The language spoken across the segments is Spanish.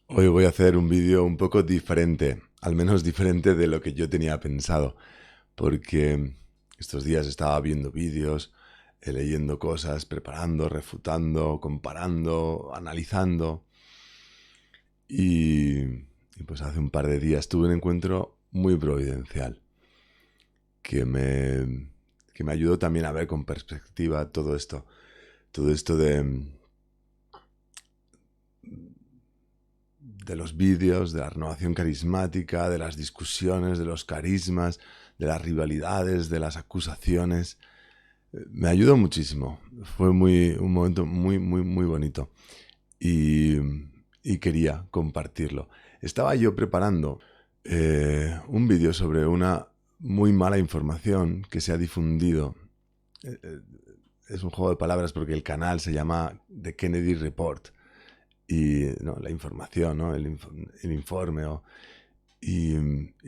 Hoy voy a hacer un vídeo un poco diferente, al menos diferente de lo que yo tenía pensado, porque estos días estaba viendo vídeos, leyendo cosas, preparando, refutando, comparando, analizando y pues hace un par de días tuve un encuentro muy providencial que me ayudó también a ver con perspectiva todo esto de los vídeos, de la renovación carismática, de las discusiones, de los carismas, de las rivalidades, de las acusaciones. Me ayudó muchísimo. Fue un momento muy bonito. Y, y quería compartirlo. Estaba yo preparando un vídeo sobre una muy mala información que se ha difundido. Es un juego de palabras porque el canal se llama The Kennedy Report y no, la información, ¿no? el informe. Y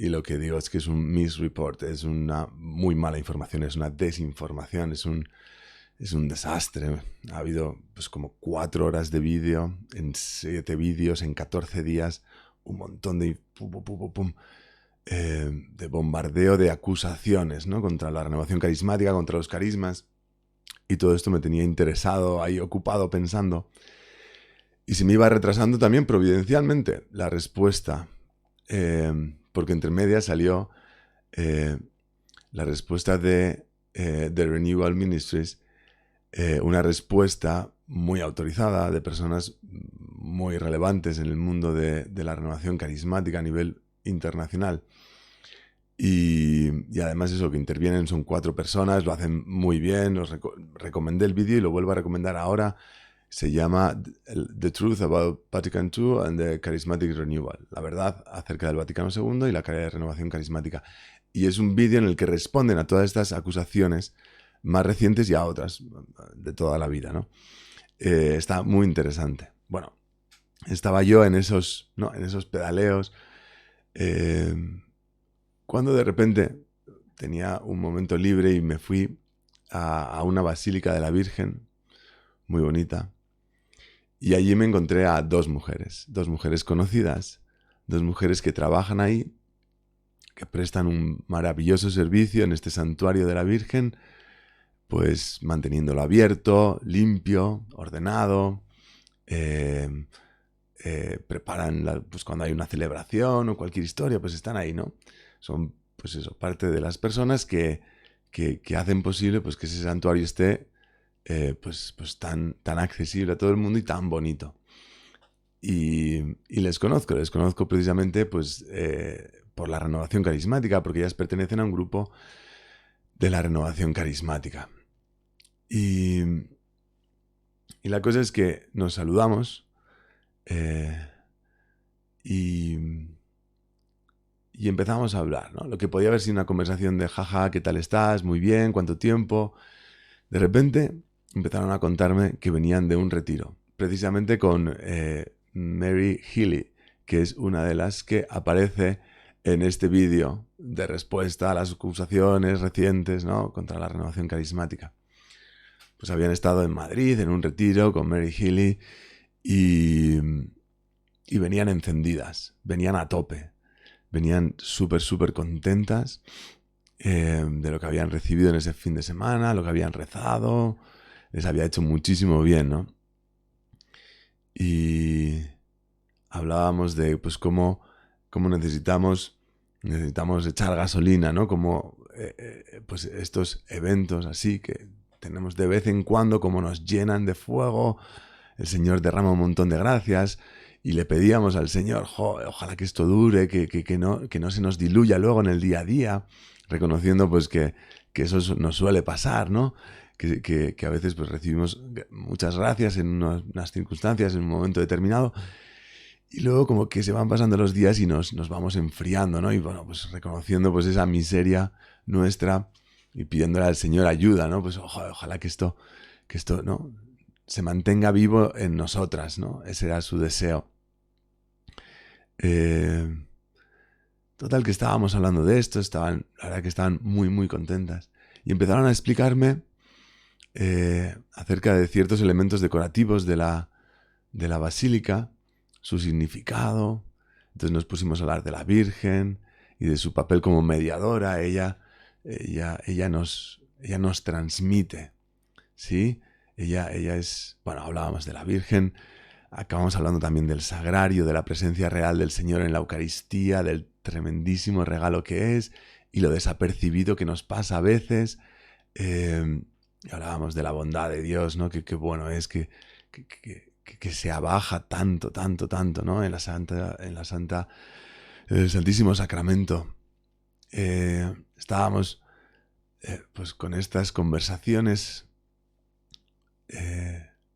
lo que digo es que es un misreport, es una muy mala información, es una desinformación, es un desastre. Ha habido pues como 4 horas de vídeo, en 7 vídeos, en 14 días, un montón de de bombardeo de acusaciones, ¿no? Contra la renovación carismática, contra los carismas. Y todo esto me tenía interesado, ahí ocupado pensando. Y se me iba retrasando también providencialmente la respuesta, porque entre medias salió la respuesta de The Renewal Ministries, una respuesta muy autorizada de personas muy relevantes en el mundo de la renovación carismática a nivel internacional. Y además eso, que intervienen son 4 personas, lo hacen muy bien, recomendé el vídeo y lo vuelvo a recomendar ahora. Se llama The Truth About Vatican II and the Charismatic Renewal. La verdad acerca del Vaticano II y la renovación carismática. Y es un vídeo en el que responden a todas estas acusaciones más recientes y a otras de toda la vida, ¿no? Está muy interesante. Bueno, estaba yo en esos, ¿no? En esos pedaleos cuando de repente tenía un momento libre y me fui a una basílica de la Virgen, muy bonita. Y allí me encontré a 2 mujeres conocidas, 2 mujeres que trabajan ahí, que prestan un maravilloso servicio en este santuario de la Virgen, pues manteniéndolo abierto, limpio, ordenado, preparan, pues cuando hay una celebración o cualquier historia, pues están ahí, ¿no? Son, pues eso, parte de las personas que hacen posible pues que ese santuario esté pues tan accesible a todo el mundo y tan bonito. Y les conozco precisamente pues por la renovación carismática, porque ellas pertenecen a un grupo de la renovación carismática. Y, y la cosa es que nos saludamos y, y empezamos a hablar, ¿no? Lo que podía haber sido una conversación de jaja, ¿qué tal estás? Muy bien, ¿cuánto tiempo? De repente empezaron a contarme que venían de un retiro, precisamente con Mary Healy, que es una de las que aparece en este vídeo de respuesta a las acusaciones recientes, ¿no? Contra la renovación carismática. Pues habían estado en Madrid en un retiro con Mary Healy y venían encendidas, venían a tope, venían súper contentas de lo que habían recibido en ese fin de semana, lo que habían rezado, les había hecho muchísimo bien, ¿no? Y hablábamos de pues cómo necesitamos echar gasolina, ¿no? Como pues estos eventos así que tenemos de vez en cuando, como nos llenan de fuego, el Señor derrama un montón de gracias y le pedíamos al Señor, ojalá que esto dure, que no se nos diluya luego en el día a día, reconociendo pues que eso nos suele pasar, ¿no? Que a veces pues recibimos muchas gracias en unas circunstancias, en un momento determinado, y luego como que se van pasando los días y nos vamos enfriando, ¿no? Y bueno, pues reconociendo pues esa miseria nuestra y pidiéndole al Señor ayuda, ¿no? Pues ojalá que esto, ¿no? Se mantenga vivo en nosotras, ¿no? Ese era su deseo. Total, que estábamos hablando de esto, la verdad que estaban muy contentas. Y empezaron a explicarme acerca de ciertos elementos decorativos de la basílica, su significado. Entonces nos pusimos a hablar de la Virgen y de su papel como mediadora. Ella nos transmite, ¿sí? Ella es, bueno, hablábamos de la Virgen, acabamos hablando también del sagrario, de la presencia real del Señor en la Eucaristía, del tremendísimo regalo que es y lo desapercibido que nos pasa a veces. Y hablábamos de la bondad de Dios, ¿no? Que bueno es que se abaja tanto, ¿no? En el Santísimo Sacramento. Estábamos pues con estas conversaciones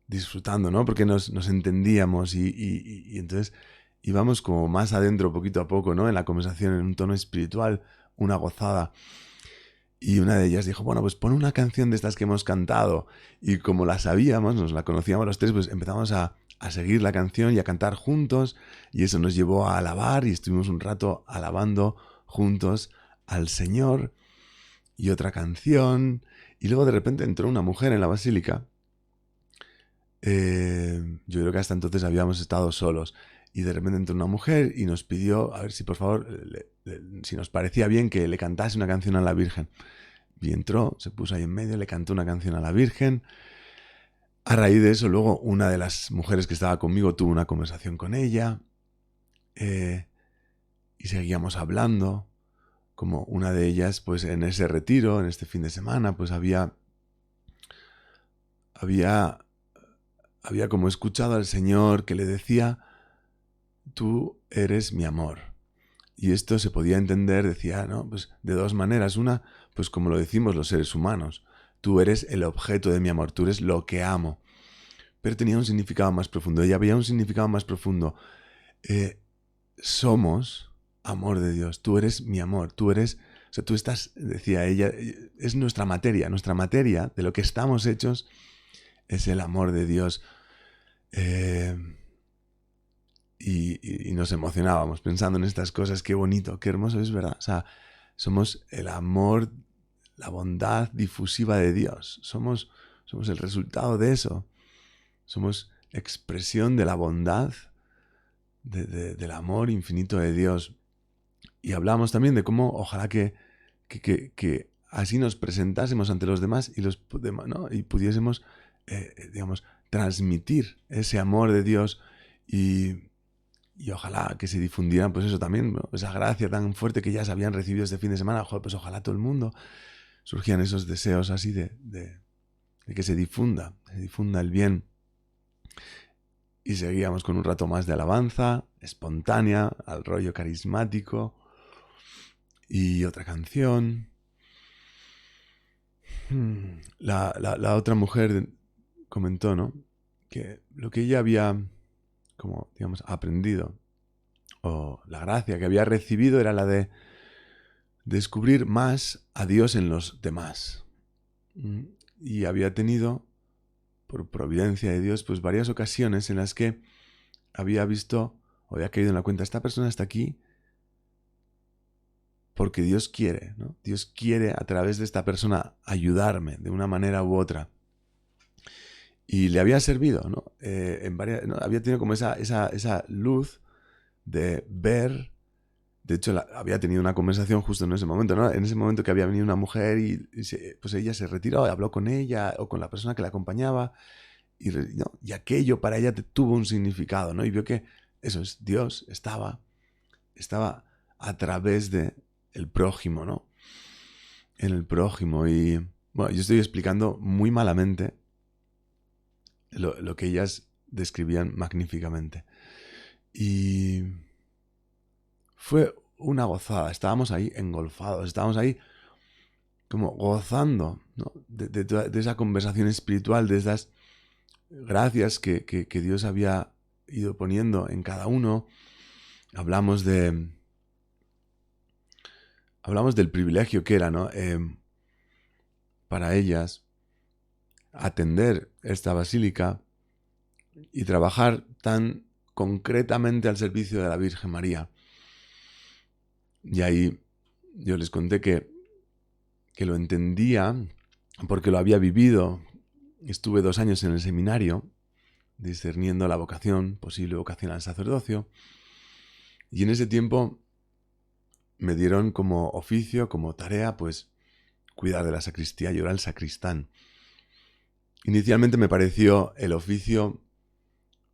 disfrutando, ¿no? Porque nos entendíamos y entonces íbamos como más adentro poquito a poco, ¿no? En la conversación, en un tono espiritual, una gozada. Y una de ellas dijo, bueno, pues pon una canción de estas que hemos cantado. Y como la sabíamos, nos la conocíamos los tres, pues empezamos a seguir la canción y a cantar juntos. Y eso nos llevó a alabar y estuvimos un rato alabando juntos al Señor. Y otra canción. Y luego de repente entró una mujer en la basílica. Yo creo que hasta entonces habíamos estado solos. Y de repente entró una mujer y nos pidió, a ver si por favor, si nos parecía bien que le cantase una canción a la Virgen. Y entró, se puso ahí en medio, le cantó una canción a la Virgen. A raíz de eso, luego una de las mujeres que estaba conmigo tuvo una conversación con ella. Y seguíamos hablando. Como una de ellas, pues en ese retiro, en este fin de semana, pues había como escuchado al Señor que le decía, tú eres mi amor. Y esto se podía entender, decía, ¿no? Pues de dos maneras. Una, pues como lo decimos los seres humanos, tú eres el objeto de mi amor, tú eres lo que amo. Pero tenía un significado más profundo. Ella veía un significado más profundo. Somos amor de Dios, tú eres mi amor, tú eres, o sea, tú estás, decía ella, es nuestra materia de lo que estamos hechos es el amor de Dios. Y nos emocionábamos pensando en estas cosas, qué bonito, qué hermoso, es verdad. O sea, somos el amor, la bondad difusiva de Dios. Somos el resultado de eso. Somos expresión de la bondad, del amor infinito de Dios. Y hablamos también de cómo ojalá que así nos presentásemos ante los demás y los demás, ¿no? Y pudiésemos, digamos, transmitir ese amor de Dios y ojalá que se difundiera, pues eso también, ¿no? Esa gracia tan fuerte que ya se habían recibido este fin de semana. Joder, pues ojalá todo el mundo surgían esos deseos así de que se difunda el bien. Y seguíamos con un rato más de alabanza, espontánea, al rollo carismático. Y otra canción. La otra mujer comentó, ¿no? Que lo que ella había, como, digamos, aprendido, o la gracia que había recibido era la de descubrir más a Dios en los demás. Y había tenido, por providencia de Dios, pues varias ocasiones en las que había visto, o había caído en la cuenta, esta persona está aquí porque Dios quiere, ¿no? Dios quiere a través de esta persona ayudarme de una manera u otra. Y le había servido, ¿no? ¿no? Había tenido como esa luz de ver. De hecho, había tenido una conversación justo en ese momento, ¿no? En ese momento que había venido una mujer pues ella se retiró y habló con ella o con la persona que la acompañaba. Y aquello para ella tuvo un significado, ¿no? Y vio que eso es, Dios estaba a través de el prójimo, ¿no? En el prójimo. Y bueno, yo estoy explicando muy malamente lo que ellas describían magníficamente. Y fue una gozada. Estábamos ahí engolfados, estábamos ahí como gozando, ¿no? de esa conversación espiritual, de esas gracias que Dios había ido poniendo en cada uno. Hablamos del privilegio que era, ¿no? Para ellas atender esta basílica y trabajar tan concretamente al servicio de la Virgen María. Y ahí yo les conté que lo entendía porque lo había vivido. Estuve 2 años en el seminario discerniendo la vocación, posible vocación al sacerdocio. Y en ese tiempo me dieron como oficio, como tarea, pues cuidar de la sacristía. Yo era el sacristán. Inicialmente me pareció el oficio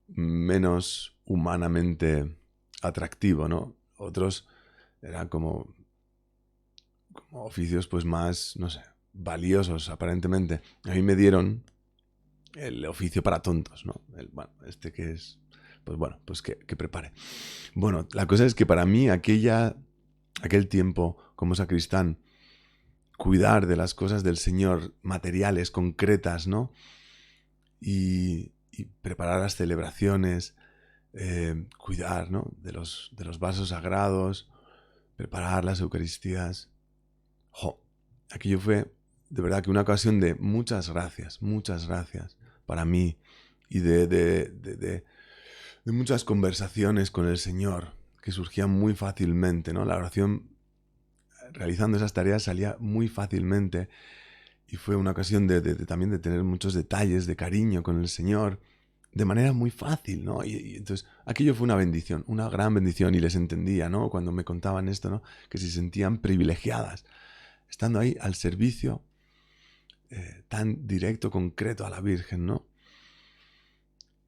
menos humanamente atractivo, ¿no? Otros eran como oficios pues más, no sé, valiosos aparentemente. A mí me dieron el oficio para tontos, ¿no? Este que es, pues bueno, pues que prepare. Bueno, la cosa es que para mí aquel tiempo como sacristán, cuidar de las cosas del Señor, materiales, concretas, ¿no? Y preparar las celebraciones, cuidar, ¿no? de los vasos sagrados, preparar las Eucaristías. Aquello fue de verdad que una ocasión de muchas gracias para mí y de muchas conversaciones con el Señor que surgían muy fácilmente, ¿no? La oración, realizando esas tareas, salía muy fácilmente y fue una ocasión también de tener muchos detalles de cariño con el Señor de manera muy fácil, ¿no? Y entonces aquello fue una bendición, una gran bendición, y les entendía, ¿no? Cuando me contaban esto, ¿no? Que se sentían privilegiadas, estando ahí al servicio tan directo, concreto a la Virgen, ¿no?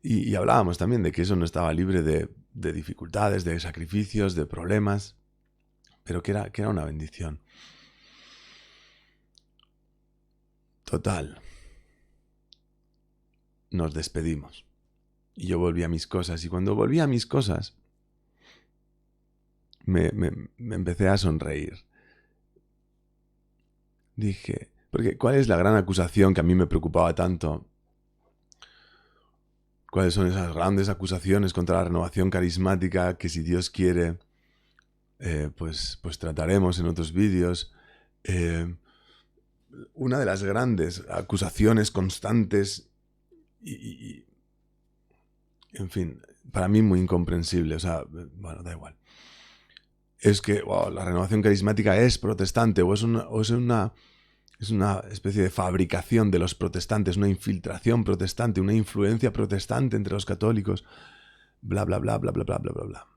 Y hablábamos también de que eso no estaba libre de dificultades, de sacrificios, de problemas, pero que era una bendición. Total. Nos despedimos. Y yo volví a mis cosas. Y cuando volví a mis cosas, me empecé a sonreír. Dije, porque ¿cuál es la gran acusación que a mí me preocupaba tanto? ¿Cuáles son esas grandes acusaciones contra la renovación carismática que, si Dios quiere, pues trataremos en otros vídeos? Una de las grandes acusaciones constantes y en fin, para mí muy incomprensible, o sea, bueno, da igual. Es que la renovación carismática es protestante o es una especie de fabricación de los protestantes, una infiltración protestante, una influencia protestante entre los católicos, bla, bla, bla, bla, bla, bla, bla, bla, bla.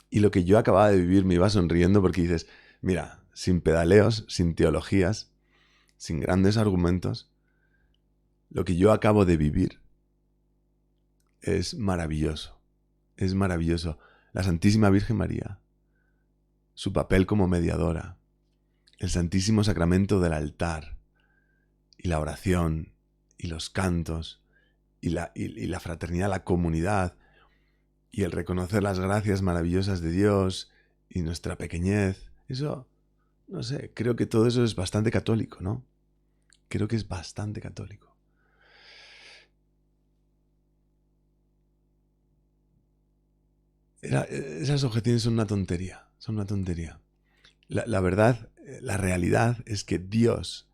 Y lo que yo acababa de vivir me iba sonriendo porque dices, mira, sin pedaleos, sin teologías, sin grandes argumentos, lo que yo acabo de vivir es maravilloso. Es maravilloso. La Santísima Virgen María, su papel como mediadora, el Santísimo Sacramento del altar, y la oración, y los cantos, y la fraternidad, la comunidad, y el reconocer las gracias maravillosas de Dios, y nuestra pequeñez. Eso, no sé, creo que todo eso es bastante católico, ¿no? Creo que es bastante católico. Esas objeciones son una tontería, son una tontería. La verdad, la realidad es que Dios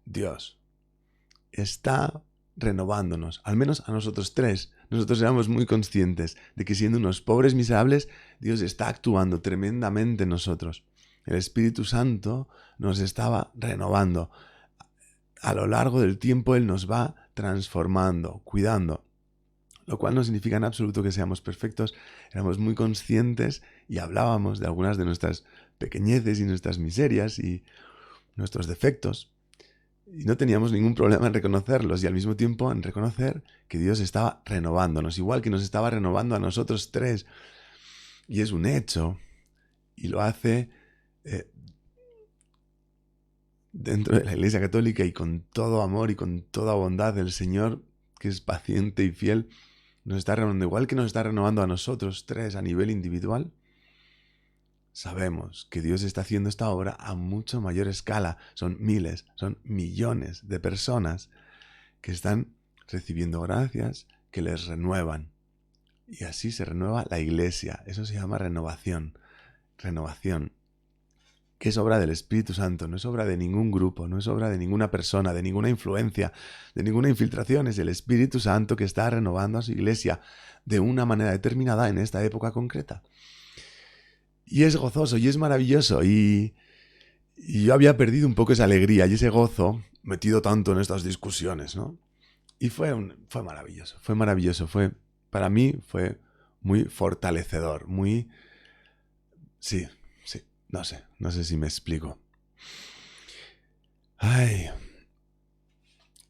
está renovándonos, al menos a nosotros tres. Nosotros éramos muy conscientes de que, siendo unos pobres miserables, Dios está actuando tremendamente en nosotros. El Espíritu Santo nos estaba renovando. A lo largo del tiempo Él nos va transformando, cuidando. Lo cual no significa en absoluto que seamos perfectos. Éramos muy conscientes y hablábamos de algunas de nuestras pequeñeces y nuestras miserias y nuestros defectos. Y no teníamos ningún problema en reconocerlos y al mismo tiempo en reconocer que Dios estaba renovándonos, igual que nos estaba renovando a nosotros tres. Y es un hecho. Y lo hace dentro de la Iglesia Católica y con todo amor y con toda bondad del Señor, que es paciente y fiel. Nos está renovando igual que nos está renovando a nosotros tres a nivel individual. Sabemos que Dios está haciendo esta obra a mucho mayor escala. Son miles, son millones de personas que están recibiendo gracias que les renuevan. Y así se renueva la Iglesia. Eso se llama renovación. Renovación. Que es obra del Espíritu Santo, no es obra de ningún grupo, no es obra de ninguna persona, de ninguna influencia, de ninguna infiltración. Es el Espíritu Santo que está renovando a su Iglesia de una manera determinada en esta época concreta. Y es gozoso y es maravilloso. Y yo había perdido un poco esa alegría y ese gozo metido tanto en estas discusiones, ¿no? Y fue maravilloso. Para mí fue muy fortalecedor, muy... Sí, no sé si me explico. Ay,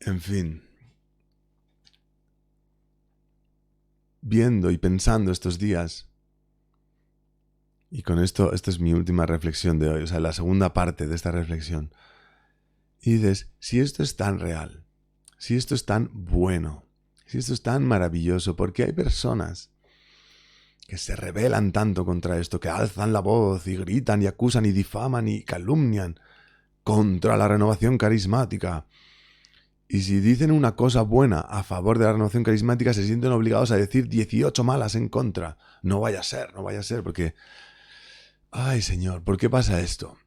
en fin. Viendo y pensando estos días, y con esto, esta es mi última reflexión de hoy, o sea, la segunda parte de esta reflexión. Y dices, si esto es tan real, si esto es tan bueno, si esto es tan maravilloso, ¿por qué hay personas que se rebelan tanto contra esto, que alzan la voz y gritan y acusan y difaman y calumnian contra la renovación carismática? Y si dicen una cosa buena a favor de la renovación carismática, se sienten obligados a decir 18 malas en contra. No vaya a ser, porque... Ay, Señor, ¿por qué pasa esto?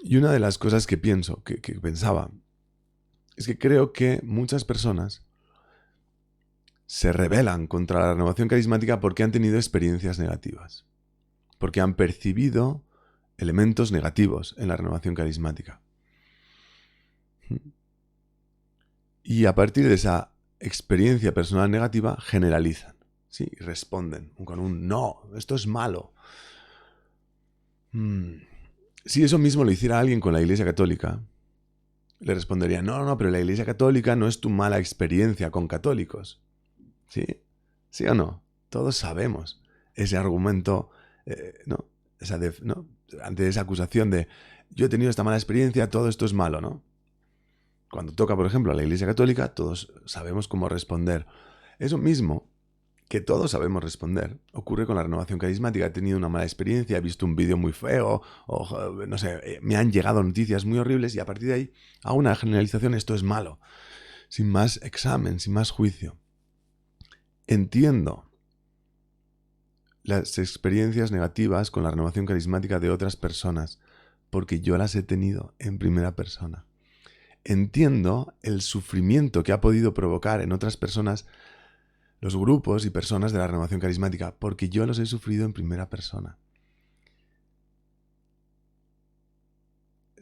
Y una de las cosas que pensaba, es que creo que muchas personas se rebelan contra la renovación carismática porque han tenido experiencias negativas, porque han percibido elementos negativos en la renovación carismática. Y a partir de esa experiencia personal negativa, generalizan, ¿sí? Y responden con un no, esto es malo. Si eso mismo lo hiciera alguien con la Iglesia Católica, le respondería, no, pero la Iglesia Católica no es tu mala experiencia con católicos. ¿Sí? ¿Sí o no? Todos sabemos ese argumento, ¿no? Ante esa acusación de yo he tenido esta mala experiencia, todo esto es malo, ¿no? Cuando toca, por ejemplo, a la Iglesia Católica, todos sabemos cómo responder. Eso mismo, que todos sabemos responder, ocurre con la renovación carismática. He tenido una mala experiencia, he visto un vídeo muy feo, o no sé, me han llegado noticias muy horribles y a partir de ahí hago una generalización, esto es malo, sin más examen, sin más juicio. Entiendo las experiencias negativas con la renovación carismática de otras personas, porque yo las he tenido en primera persona. Entiendo el sufrimiento que ha podido provocar en otras personas los grupos y personas de la renovación carismática, porque yo los he sufrido en primera persona.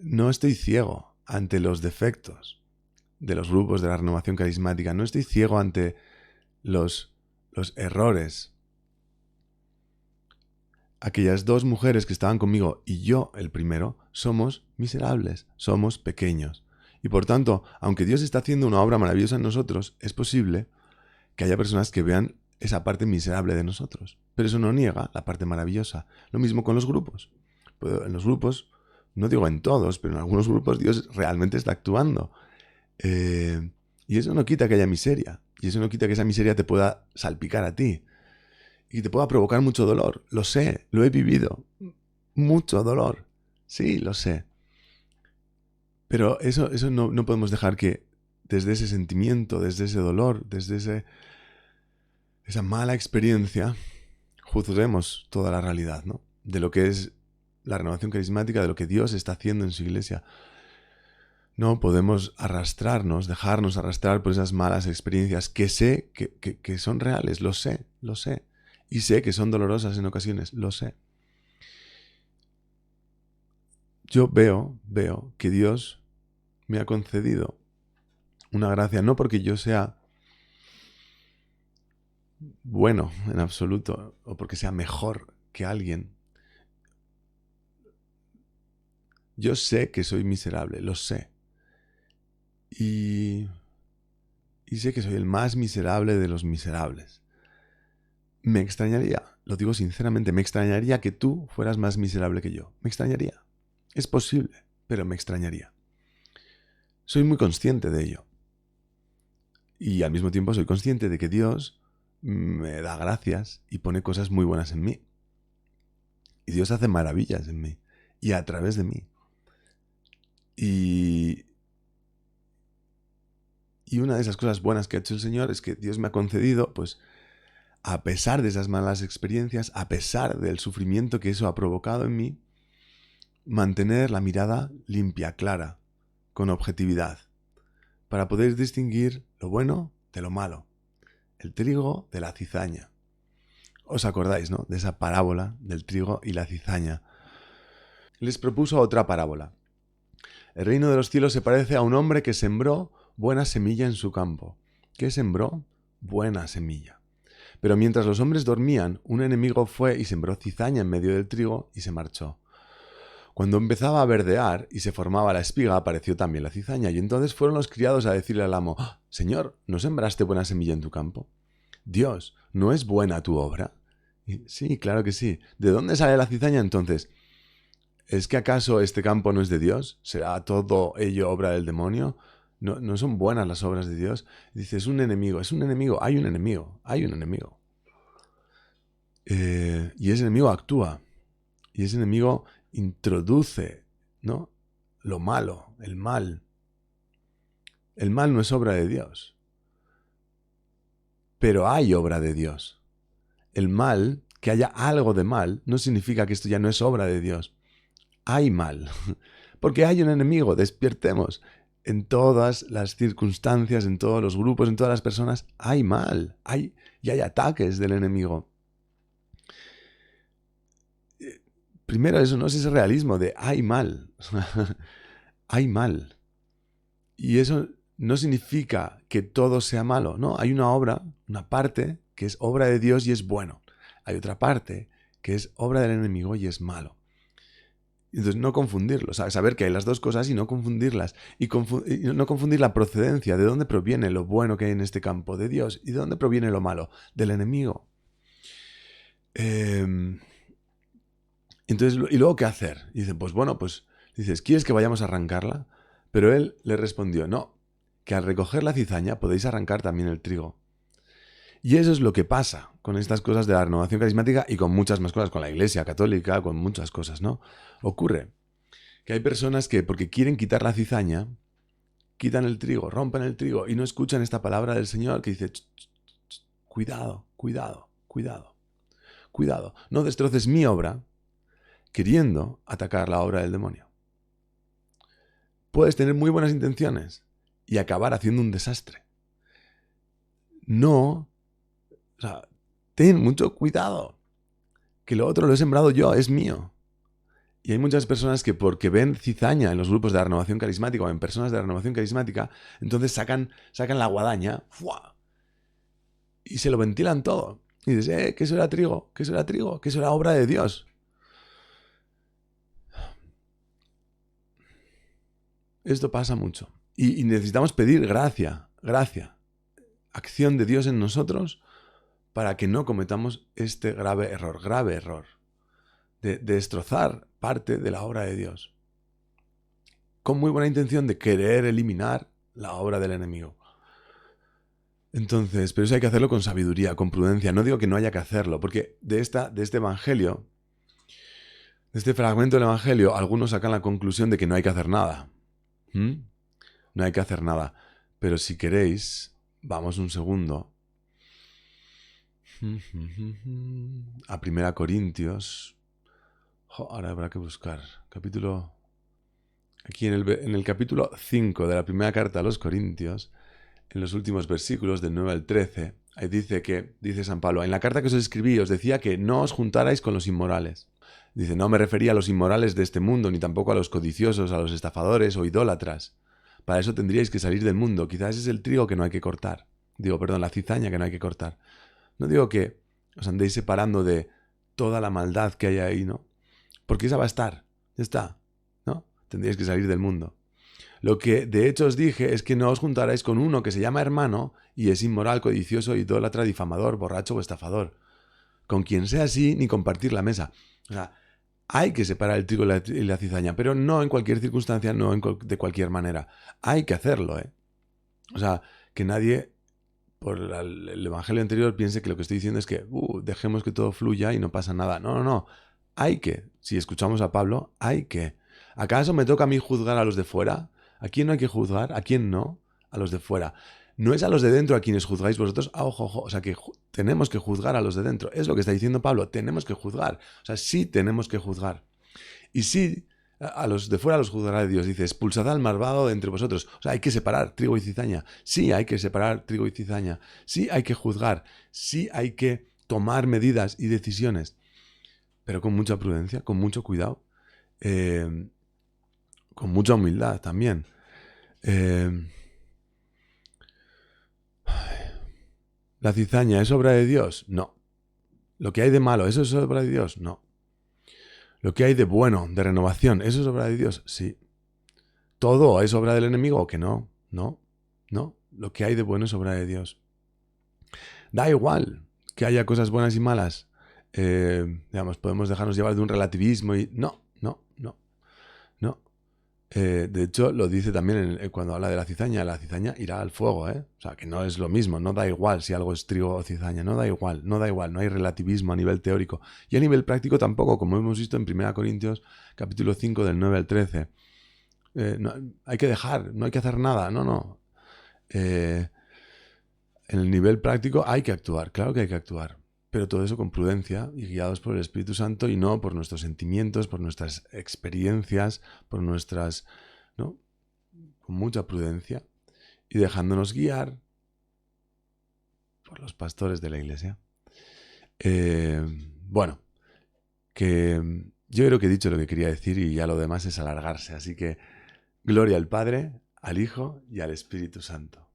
No estoy ciego ante los defectos de los grupos de la renovación carismática, no estoy ciego ante los errores. Aquellas dos mujeres que estaban conmigo y yo, el primero, somos miserables, somos pequeños. Y por tanto, aunque Dios está haciendo una obra maravillosa en nosotros, es posible que haya personas que vean esa parte miserable de nosotros. Pero eso no niega la parte maravillosa. Lo mismo con los grupos. En los grupos, no digo en todos, pero en algunos grupos Dios realmente está actuando. Y eso no quita que haya miseria. Y eso no quita que esa miseria te pueda salpicar a ti. Y te pueda provocar mucho dolor. Lo sé, lo he vivido. Mucho dolor. Sí, lo sé. Pero eso no podemos dejar que desde ese sentimiento, desde ese dolor, desde esa mala experiencia, juzguemos toda la realidad, ¿no? De lo que es la renovación carismática, de lo que Dios está haciendo en su iglesia. No podemos dejarnos arrastrar por esas malas experiencias que sé que son reales, lo sé. Y sé que son dolorosas en ocasiones, lo sé. Yo veo que Dios me ha concedido una gracia, no porque yo sea bueno en absoluto o porque sea mejor que alguien. Yo sé que soy miserable, lo sé. Y sé que soy el más miserable de los miserables. Me extrañaría, lo digo sinceramente, me extrañaría que tú fueras más miserable que yo. Me extrañaría. Es posible, pero me extrañaría. Soy muy consciente de ello. Y al mismo tiempo soy consciente de que Dios me da gracias y pone cosas muy buenas en mí. Y Dios hace maravillas en mí y a través de mí. Y una de esas cosas buenas que ha hecho el Señor es que Dios me ha concedido, pues, a pesar de esas malas experiencias, a pesar del sufrimiento que eso ha provocado en mí, mantener la mirada limpia, clara, con objetividad, para poder distinguir lo bueno de lo malo, el trigo de la cizaña. ¿Os acordáis, no?, de esa parábola del trigo y la cizaña? Les propuso otra parábola. El reino de los cielos se parece a un hombre que sembró buena semilla en su campo, que sembró buena semilla. Pero mientras los hombres dormían, un enemigo fue y sembró cizaña en medio del trigo y se marchó. Cuando empezaba a verdear y se formaba la espiga, apareció también la cizaña, y entonces fueron los criados a decirle al amo: Señor, ¿no sembraste buena semilla en tu campo? Dios, ¿no es buena tu obra? Y, sí, claro que sí. ¿De dónde sale la cizaña entonces? ¿Es que acaso este campo no es de Dios? ¿Será todo ello obra del demonio? ¿No son buenas las obras de Dios? Y dice, es un enemigo, hay un enemigo. Y ese enemigo actúa. Y ese enemigo introduce, ¿no?, lo malo, el mal. El mal no es obra de Dios. Pero hay obra de Dios. El mal, que haya algo de mal, no significa que esto ya no es obra de Dios. Hay mal. Porque hay un enemigo, despertemos. En todas las circunstancias, en todos los grupos, en todas las personas, hay mal. Y hay ataques del enemigo. Primero eso, no es ese realismo de hay mal. Hay mal. Y eso no significa que todo sea malo. No, hay una obra, una parte que es obra de Dios y es bueno. Hay otra parte que es obra del enemigo y es malo. Entonces no confundirlos, saber que hay las dos cosas y no confundirlas. Y no confundir la procedencia, de dónde proviene lo bueno que hay en este campo, de Dios, y de dónde proviene lo malo, del enemigo. Entonces, ¿y luego qué hacer? Y dicen, pues bueno, pues dices, ¿quieres que vayamos a arrancarla? Pero él le respondió, no, que al recoger la cizaña podéis arrancar también el trigo. Y eso es lo que pasa con estas cosas de la renovación carismática y con muchas más cosas, con la Iglesia católica, con muchas cosas, ¿no? Ocurre que hay personas que, porque quieren quitar la cizaña, quitan el trigo, rompen el trigo y no escuchan esta palabra del Señor que dice, cuidado, cuidado, cuidado, cuidado, no destroces mi obra queriendo atacar la obra del demonio. Puedes tener muy buenas intenciones y acabar haciendo un desastre. No, o sea, ten mucho cuidado, que lo otro lo he sembrado yo, es mío. Y hay muchas personas que porque ven cizaña en los grupos de la renovación carismática o en personas de la renovación carismática, entonces sacan la guadaña ¡fua!, y se lo ventilan todo. Y dices, que eso era trigo, que eso era trigo, que eso era obra de Dios. Esto pasa mucho. Y necesitamos pedir gracia, acción de Dios en nosotros para que no cometamos este grave error, de destrozar parte de la obra de Dios, con muy buena intención de querer eliminar la obra del enemigo. Entonces, pero eso hay que hacerlo con sabiduría, con prudencia. No digo que no haya que hacerlo, porque de este evangelio, de este fragmento del evangelio, algunos sacan la conclusión de que no hay que hacer nada. No hay que hacer nada. Pero si queréis, vamos un segundo a 1 Corintios. Ahora habrá que buscar. Aquí en el capítulo 5 de la primera carta a los Corintios, en los últimos versículos del 9 al 13, ahí dice San Pablo, en la carta que os escribí os decía que no os juntarais con los inmorales. Dice, no me refería a los inmorales de este mundo, ni tampoco a los codiciosos, a los estafadores o idólatras. Para eso tendríais que salir del mundo. Quizás es el trigo que no hay que cortar. La cizaña que no hay que cortar. No digo que os andéis separando de toda la maldad que hay ahí, ¿no? Porque esa va a estar. Ya está, ¿no? Tendríais que salir del mundo. Lo que de hecho os dije es que no os juntarais con uno que se llama hermano y es inmoral, codicioso, idólatra, difamador, borracho o estafador. Con quien sea así, ni compartir la mesa. O sea, hay que separar el trigo y la cizaña, pero no en cualquier circunstancia, no de cualquier manera. Hay que hacerlo, ¿eh? O sea, que nadie, por el evangelio anterior, piense que lo que estoy diciendo es que dejemos que todo fluya y no pasa nada. No. Hay que, si escuchamos a Pablo, hay que. ¿Acaso me toca a mí juzgar a los de fuera? ¿A quién no hay que juzgar? ¿A quién no? A los de fuera. No es a los de dentro a quienes juzgáis vosotros. Ojo. O sea que tenemos que juzgar a los de dentro. Es lo que está diciendo Pablo. Tenemos que juzgar. O sea, sí tenemos que juzgar. Y sí, a los de fuera los juzgará Dios. Dice, expulsad al malvado de entre vosotros. O sea, hay que separar trigo y cizaña. Sí, hay que separar trigo y cizaña. Sí, hay que juzgar. Sí, hay que tomar medidas y decisiones. Pero con mucha prudencia, con mucho cuidado. Con mucha humildad también. ¿La cizaña es obra de Dios? No. ¿Lo que hay de malo, eso es obra de Dios? No. ¿Lo que hay de bueno, de renovación, eso es obra de Dios? Sí. ¿Todo es obra del enemigo o que no? No. No. Lo que hay de bueno es obra de Dios. Da igual que haya cosas buenas y malas. Digamos, podemos dejarnos llevar de un relativismo y... No. De hecho, lo dice también cuando habla de la cizaña irá al fuego, ¿eh? O sea, que no es lo mismo, no da igual si algo es trigo o cizaña, no da igual, no hay relativismo a nivel teórico. Y a nivel práctico tampoco, como hemos visto en 1 Corintios capítulo 5 del 9 al 13. No, hay que dejar, no hay que hacer nada, no. En el nivel práctico hay que actuar, claro que hay que actuar. Pero todo eso con prudencia y guiados por el Espíritu Santo y no por nuestros sentimientos, por nuestras experiencias, por nuestras... ¿no? Con mucha prudencia y dejándonos guiar por los pastores de la iglesia. Bueno, que yo creo que he dicho lo que quería decir y ya lo demás es alargarse. Así que gloria al Padre, al Hijo y al Espíritu Santo.